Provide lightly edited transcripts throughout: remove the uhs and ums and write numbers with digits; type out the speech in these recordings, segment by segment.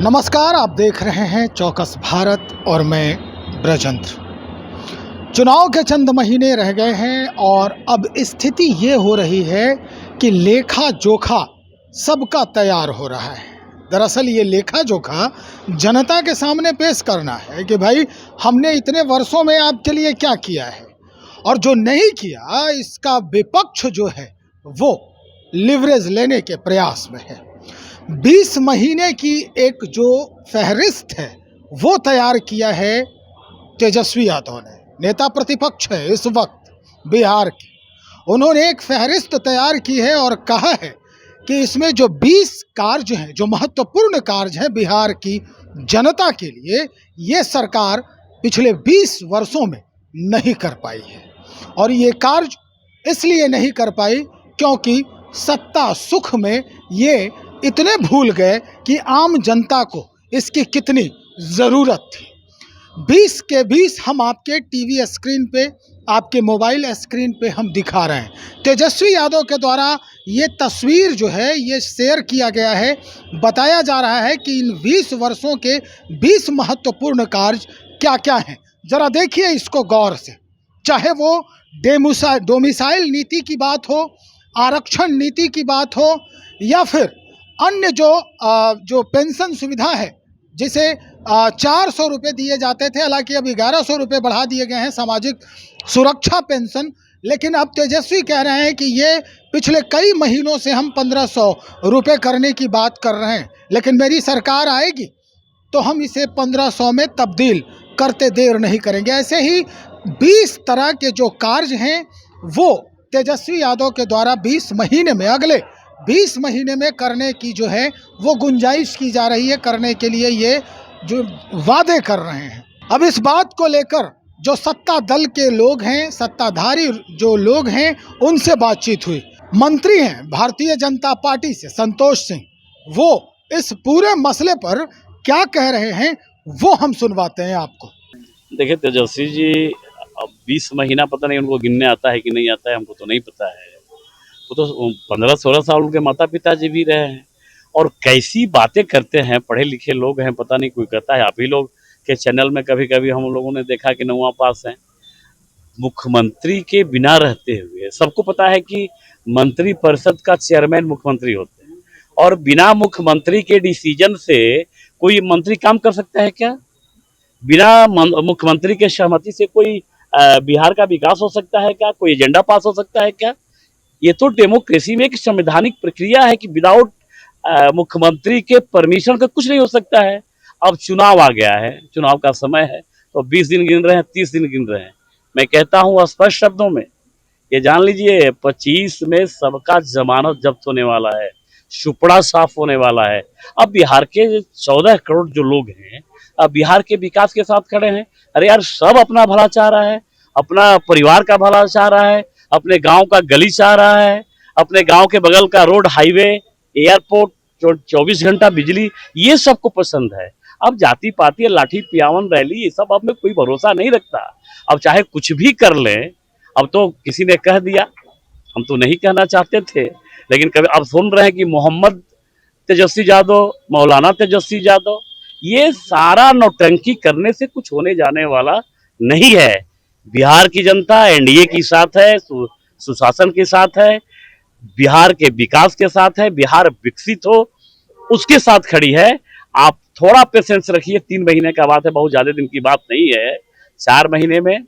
नमस्कार, आप देख रहे हैं चौकस भारत और मैं ब्रजेंद्र। चुनाव के चंद महीने रह गए हैं और अब स्थिति ये हो रही है कि लेखा जोखा सबका तैयार हो रहा है। दरअसल ये लेखा जोखा जनता के सामने पेश करना है कि भाई हमने इतने वर्षों में आपके लिए क्या किया है, और जो नहीं किया इसका विपक्ष जो है वो लिवरेज लेने के प्रयास में है। 20 महीने की एक जो फहरिस्त है वो तैयार किया है तेजस्वी यादव ने, नेता प्रतिपक्ष है इस वक्त बिहार के। उन्होंने एक फहरिस्त तैयार की है और कहा है कि इसमें जो 20 कार्य हैं, जो महत्वपूर्ण कार्य हैं बिहार की जनता के लिए, ये सरकार पिछले 20 वर्षों में नहीं कर पाई है। और ये कार्य इसलिए नहीं कर पाई क्योंकि सत्ता सुख में ये इतने भूल गए कि आम जनता को इसकी कितनी ज़रूरत थी। 20 के 20 हम आपके टीवी स्क्रीन पे, आपके मोबाइल स्क्रीन पे हम दिखा रहे हैं। तेजस्वी यादव के द्वारा ये तस्वीर जो है ये शेयर किया गया है। बताया जा रहा है कि इन 20 वर्षों के 20 महत्वपूर्ण कार्य क्या क्या हैं। ज़रा देखिए इसको गौर से। चाहे वो डोमिसाइल नीति की बात हो, आरक्षण नीति की बात हो, या फिर अन्य जो पेंशन सुविधा है, जिसे 400 रुपये दिए जाते थे, हालांकि अब 1100 रुपये बढ़ा दिए गए हैं सामाजिक सुरक्षा पेंशन। लेकिन अब तेजस्वी कह रहे हैं कि ये पिछले कई महीनों से हम 1500 रुपये करने की बात कर रहे हैं, लेकिन मेरी सरकार आएगी तो हम इसे 1500 में तब्दील करते देर नहीं करेंगे। ऐसे ही 20 तरह के जो कार्य हैं वो तेजस्वी यादव के द्वारा 20 महीने में, अगले 20 महीने में करने की जो है वो गुंजाइश की जा रही है, करने के लिए ये जो वादे कर रहे हैं। अब इस बात को लेकर जो सत्ता दल के लोग हैं, सत्ताधारी जो लोग हैं, उनसे बातचीत हुई। मंत्री हैं भारतीय जनता पार्टी से संतोष सिंह, वो इस पूरे मसले पर क्या कह रहे हैं वो हम सुनवाते हैं आपको। देखिए तेजस्वी जी, अब 20 महीना पता नहीं उनको गिनने आता है कि नहीं आता है, हमको तो नहीं पता है। वो तो 15-16 साल उनके माता पिता जी भी रहे हैं, और कैसी बातें करते हैं। पढ़े लिखे लोग हैं, पता नहीं कोई कहता है आप ही लोग के चैनल में कभी कभी हम लोगों ने देखा कि 9वां पास हैं। मुख्यमंत्री के बिना रहते हुए सबको पता है कि मंत्री परिषद का चेयरमैन मुख्यमंत्री होते हैं, और बिना मुख्यमंत्री के डिसीजन से कोई मंत्री काम कर सकता है क्या? बिना मुख्यमंत्री के सहमति से कोई बिहार का विकास हो सकता है क्या? कोई एजेंडा पास हो सकता है क्या? ये तो डेमोक्रेसी में एक संवैधानिक प्रक्रिया है कि विदाउट मुख्यमंत्री के परमिशन का कुछ नहीं हो सकता है। अब चुनाव आ गया है, चुनाव का समय है, तो 20 दिन गिन रहे हैं, 30 दिन गिन रहे हैं। मैं कहता हूँ स्पष्ट शब्दों में, ये जान लीजिए 25 में सबका जमानत जब्त होने वाला है, सुपड़ा साफ होने वाला है। अब बिहार के 14 करोड़ जो लोग हैं, अब बिहार के विकास के साथ खड़े हैं। अरे यार, सब अपना भला चाह रहा है, अपना परिवार का भला चाह रहा है, अपने गांव का गली चाह रहा है, अपने गांव के बगल का रोड, हाईवे, एयरपोर्ट, 24 घंटा बिजली, ये सबको पसंद है। अब जाति पाति, लाठी पियावन रैली, ये सब अब में कोई भरोसा नहीं रखता। अब चाहे कुछ भी कर लें, अब तो किसी ने कह दिया, हम तो नहीं कहना चाहते थे, लेकिन कभी अब सुन रहे हैं कि मोहम्मद तेजस्वी यादव, मौलाना तेजस्वी यादव, ये सारा नौटंकी करने से कुछ होने जाने वाला नहीं है। बिहार की जनता एनडीए के साथ है, सुशासन के साथ है, बिहार के विकास के साथ है, बिहार विकसित हो उसके साथ खड़ी है। आप थोड़ा पेशेंस रखिए, 3 महीने का बात है, बहुत ज्यादा दिन की बात नहीं है। 4 महीने में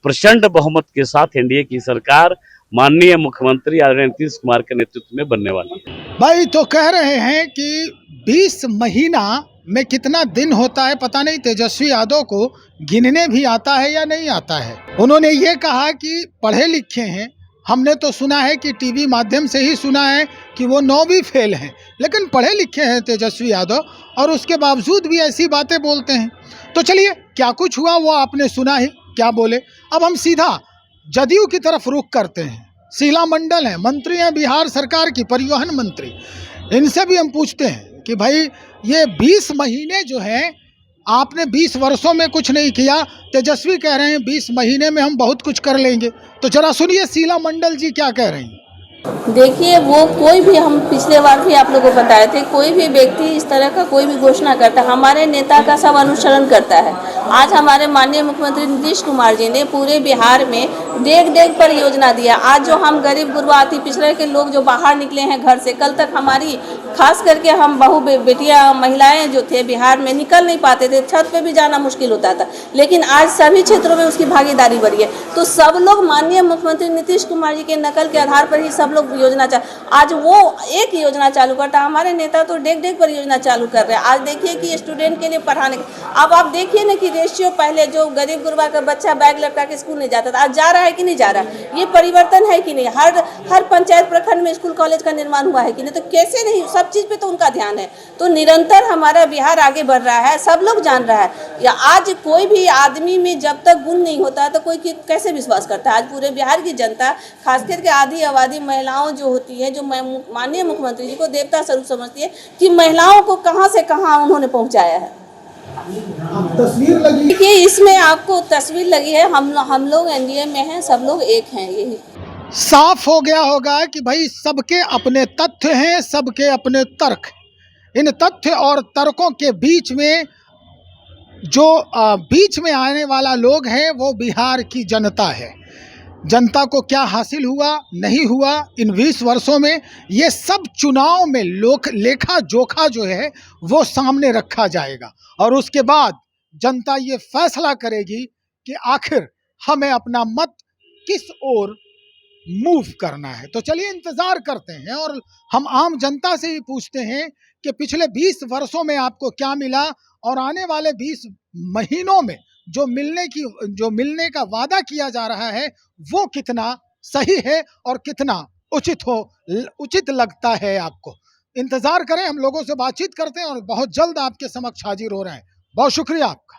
प्रचंड बहुमत के साथ एनडीए की सरकार माननीय मुख्यमंत्री आदरणीय नीतीश कुमार के नेतृत्व में बनने वाली है। भाई तो कह रहे हैं कि 20 महीना में कितना दिन होता है पता नहीं, तेजस्वी यादव को गिनने भी आता है या नहीं आता है। उन्होंने ये कहा कि पढ़े लिखे हैं, हमने तो सुना है कि टीवी माध्यम से ही सुना है कि वो 9वीं फेल हैं, लेकिन पढ़े लिखे हैं तेजस्वी यादव, और उसके बावजूद भी ऐसी बातें बोलते हैं। तो चलिए, क्या कुछ हुआ वो आपने सुना ही, क्या बोले। अब हम सीधा जदयू की तरफ रुख करते हैं। शीला मंडल हैं, मंत्री हैं बिहार सरकार की, परिवहन मंत्री। इनसे भी हम पूछते हैं कि भाई ये 20 महीने जो हैं, आपने 20 वर्षों में कुछ नहीं किया, तेजस्वी कह रहे हैं 20 महीने में हम बहुत कुछ कर लेंगे। तो जरा सुनिए शीला मंडल जी क्या कह रही हैं। देखिए, वो कोई भी, हम पिछले बार भी आप लोगों को बताए थे, कोई भी व्यक्ति इस तरह का कोई भी घोषणा करता है, हमारे नेता का सब अनुसरण करता है। आज हमारे माननीय मुख्यमंत्री नीतीश कुमार जी ने पूरे बिहार में डेग डेग पर योजना दिया। आज जो हम गरीब गुरबा अति पिछड़े के लोग जो बाहर निकले हैं घर से, कल तक हमारी खास करके हम बहू बेटियां महिलाएं जो थे बिहार में निकल नहीं पाते थे, छत पे भी जाना मुश्किल होता था, लेकिन आज सभी क्षेत्रों में उसकी भागीदारी बढ़ी है। तो सब लोग माननीय मुख्यमंत्री नीतीश कुमार जी के नकल के आधार पर ही सब लोग योजना आज वो एक योजना चालू करता है, हमारे नेता तो डेग डेग पर योजना चालू कर रहे हैं। आज देखिए कि स्टूडेंट के लिए पढ़ाने, अब आप देखिए ना कि रेशियो, पहले जो गरीब गुरबा का बच्चा बैग लटका के स्कूल नहीं जाता था, आज जा रहा है कि नहीं जा रहा है, ये परिवर्तन है कि नहीं। हर पंचायत प्रखंड में स्कूल कॉलेज का निर्माण हुआ है कि नहीं, तो कैसे नहीं, सब चीज़ पे तो उनका ध्यान है। तो निरंतर हमारा बिहार आगे बढ़ रहा है, सब लोग जान रहा है। या आज कोई भी आदमी में जब तक गुण नहीं होता तो कोई कैसे विश्वास करता है। आज पूरे बिहार की जनता, खास करके आधी आबादी महिलाओं जो होती है, जो माननीय मुख्यमंत्री जी को देवता स्वरूप समझती है कि महिलाओं को कहां से कहां उन्होंने पहुंचाया है। तस्वीर लगी, देखिए इसमें आपको तस्वीर लगी है, हम लोग एनडीए में हैं, सब लोग एक हैं। यही साफ हो गया होगा कि भाई सबके अपने तथ्य हैं, सबके अपने तर्क। इन तथ्य और तर्कों के बीच में जो बीच में आने वाला लोग हैं वो बिहार की जनता है। जनता को क्या हासिल हुआ, नहीं हुआ इन 20 वर्षों में, ये सब चुनाव में लेखा जोखा जो है वो सामने रखा जाएगा और उसके बाद जनता ये फैसला करेगी कि आखिर हमें अपना मत किस ओर मूव करना है। तो चलिए इंतज़ार करते हैं और हम आम जनता से ही पूछते हैं कि पिछले 20 वर्षों में आपको क्या मिला और आने वाले 20 महीनों में जो मिलने का वादा किया जा रहा है वो कितना सही है और कितना उचित लगता है आपको। इंतज़ार करें, हम लोगों से बातचीत करते हैं और बहुत जल्द आपके समक्ष हाजिर हो रहे हैं। बहुत शुक्रिया आपका।